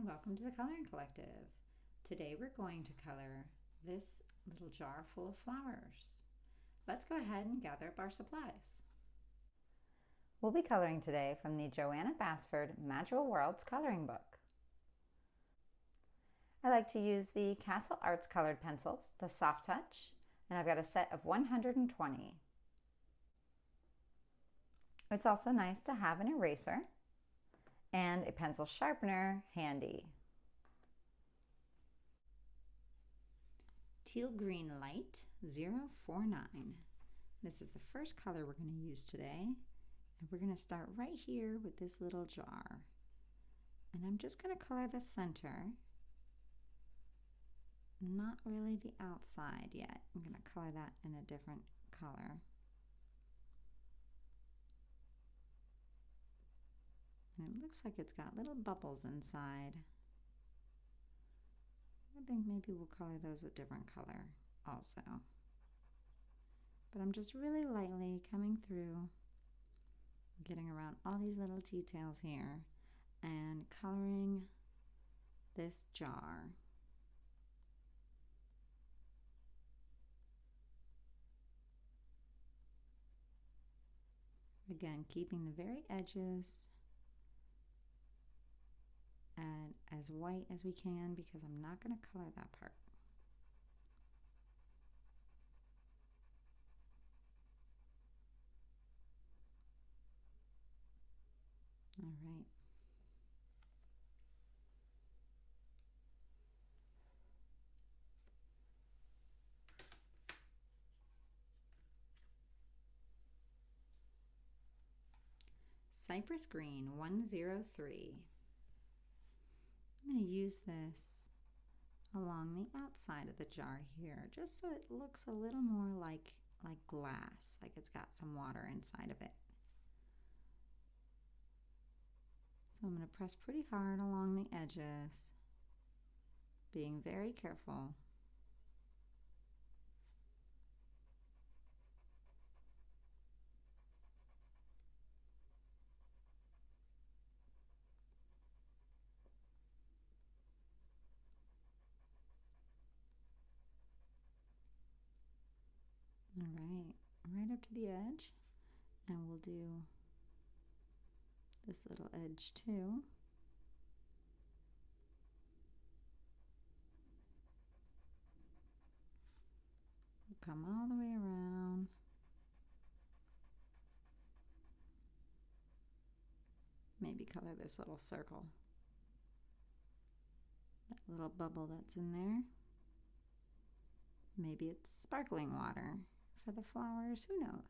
and welcome to the Coloring Collective. Today we're going to color this little jar full of flowers. Let's go ahead and gather up our supplies. We'll be coloring today from the Johanna Basford Magical Worlds coloring book. I like to use the Castle Arts colored pencils, the Soft Touch, and I've got a set of 120. It's also nice to have an eraser and a pencil sharpener handy. Teal Green Light 049. This is the first color we're going to use today, and we're going to start right here with this little jar. And I'm just going to color the center, not really the outside yet. I'm going to color that in a different color. And it looks like it's got little bubbles inside. I think maybe we'll color those a different color also. But I'm just really lightly coming through, getting around all these little details here and coloring this jar. Again, keeping the very edges and as white as we can because I'm not going to color that part. All right. Cypress Green 103. I'm going to use this along the outside of the jar here, just so it looks a little more like glass, like it's got some water inside of it. So I'm going to press pretty hard along the edges, being very careful. All right up to the edge, and we'll do this little edge too. We'll come all the way around. Maybe color this little circle, that little bubble that's in there. Maybe it's sparkling water for the flowers, who knows?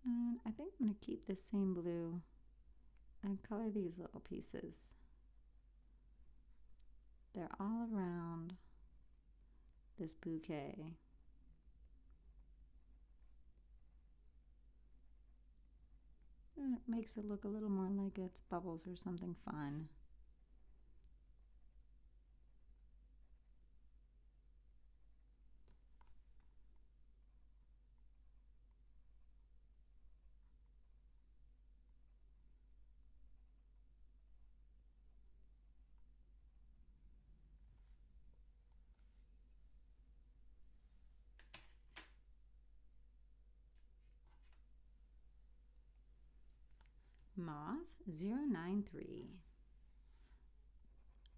And I think I'm going to keep the same blue and color these little pieces. They're all around this bouquet. And it makes it look a little more like it's bubbles or something fun. Mauve 093.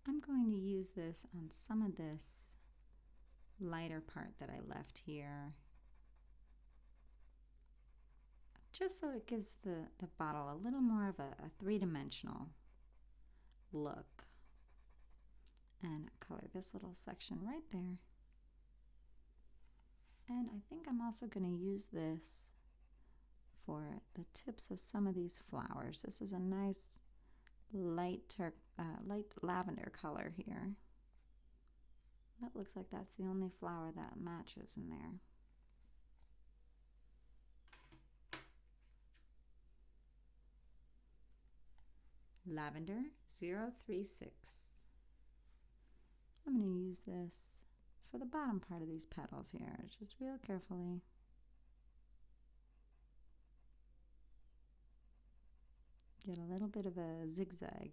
I'm going to use this on some of this lighter part that I left here, just so it gives the bottle a little more of a three-dimensional look. And color this little section right there. And I think I'm also going to use this for the tips of some of these flowers. This is a nice light lavender color here. That looks like that's the only flower that matches in there. Lavender 036. I'm going to use this for the bottom part of these petals here, just real carefully. get a little bit of a zigzag.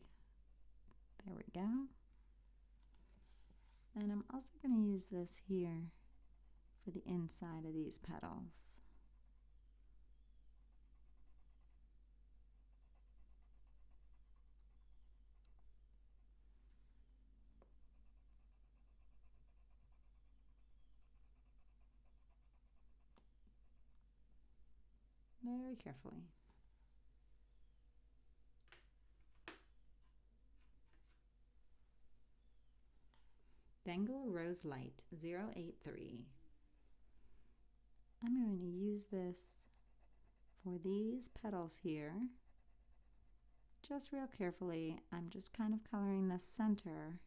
There we go. And I'm also going to use this here for the inside of these petals. Very carefully. Bengal Rose Light 083. I'm going to use this for these petals here. Just real carefully, I'm just kind of coloring the center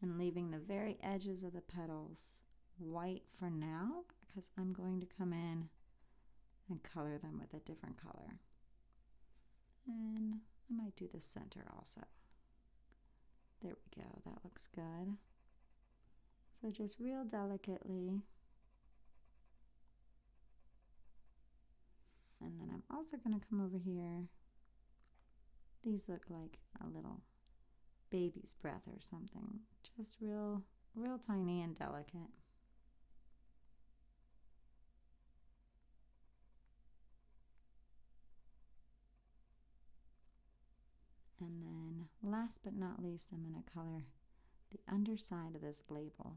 and leaving the very edges of the petals white for now, because I'm going to come in and color them with a different color. And I might do the center also. There we go, that looks good. So just real delicately. And then I'm also going to come over here. These look like a little baby's breath or something. Just real tiny and delicate. And then last but not least, I'm going to color the underside of this label.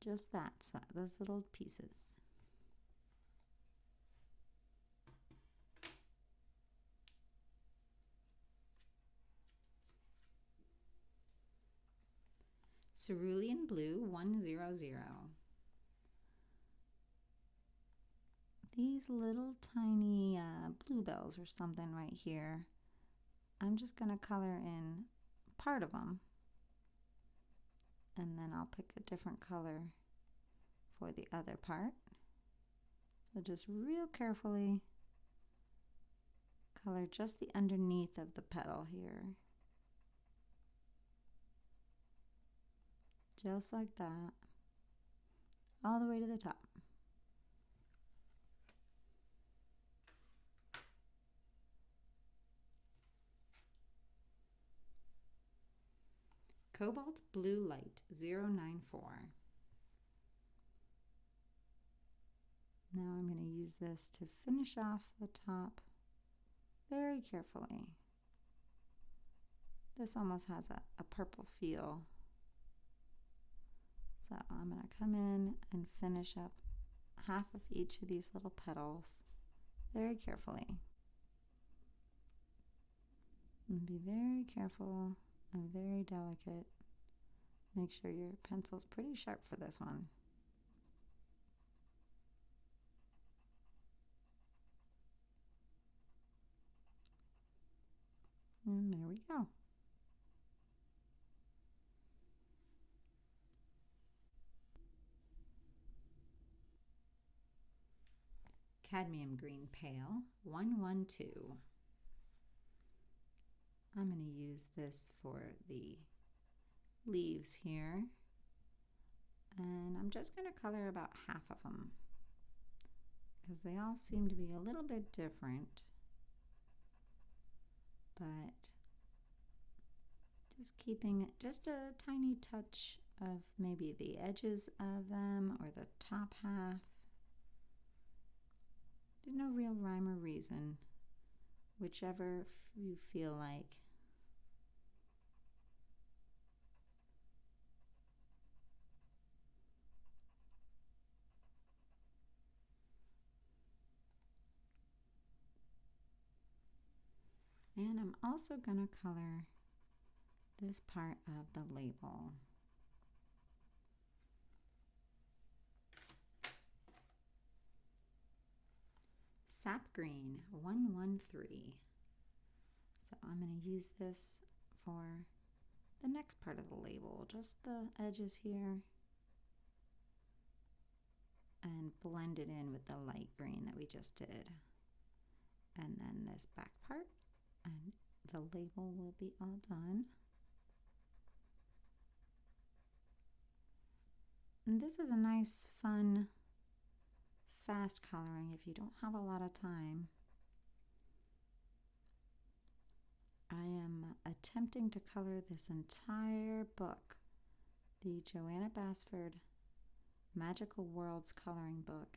Just that, those little pieces. Cerulean Blue 100. These little tiny bluebells or something right here. I'm just going to color in part of them, and then I'll pick a different color for the other part. So just real carefully color just the underneath of the petal here. Just like that, all the way to the top. Cobalt Blue Light 094. Now I'm going to use this to finish off the top very carefully. This almost has a purple feel. So I'm going to come in and finish up half of each of these little petals very carefully. And be very careful and very delicate. Make sure your pencil's pretty sharp for this one. And there we go. Cadmium Green Pale 112. I'm going to use this for the leaves here, and I'm just going to color about half of them because they all seem to be a little bit different, but just keeping just a tiny touch of maybe the edges of them or the top half. There's no real rhyme or reason, whichever you feel like. And I'm also going to color this part of the label. Sap Green 113. So I'm going to use this for the next part of the label, just the edges here, and blend it in with the light green that we just did. And then this back part, and the label will be all done. And this is a nice, fun, fast coloring if you don't have a lot of time. I am attempting to color this entire book, the Johanna Basford Magical Worlds coloring book.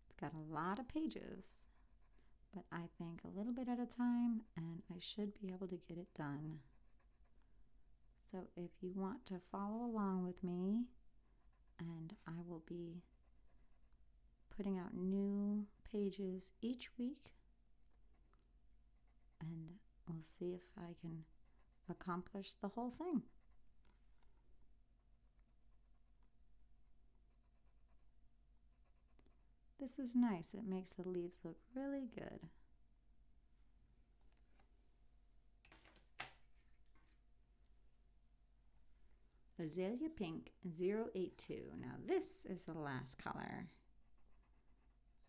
It's got a lot of pages, but I think a little bit at a time, and I should be able to get it done. So if you want to follow along with me, and I will be putting out new pages each week, and we'll see if I can accomplish the whole thing. This is nice. It makes the leaves look really good. Azalea Pink 082. Now this is the last color.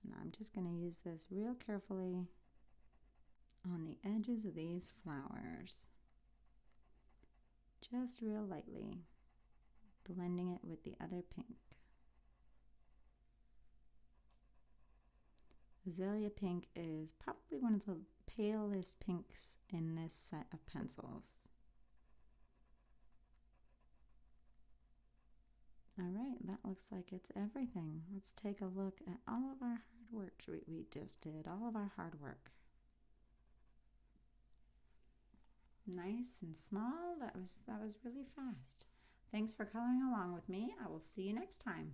And I'm just going to use this real carefully on the edges of these flowers. Just real lightly, blending it with the other pink. Azalea Pink is probably one of the palest pinks in this set of pencils. All right, that looks like it's everything. Let's take a look at all of our hard work we just did, all of our hard work. Nice and small. That was really fast. Thanks for coloring along with me. I will see you next time.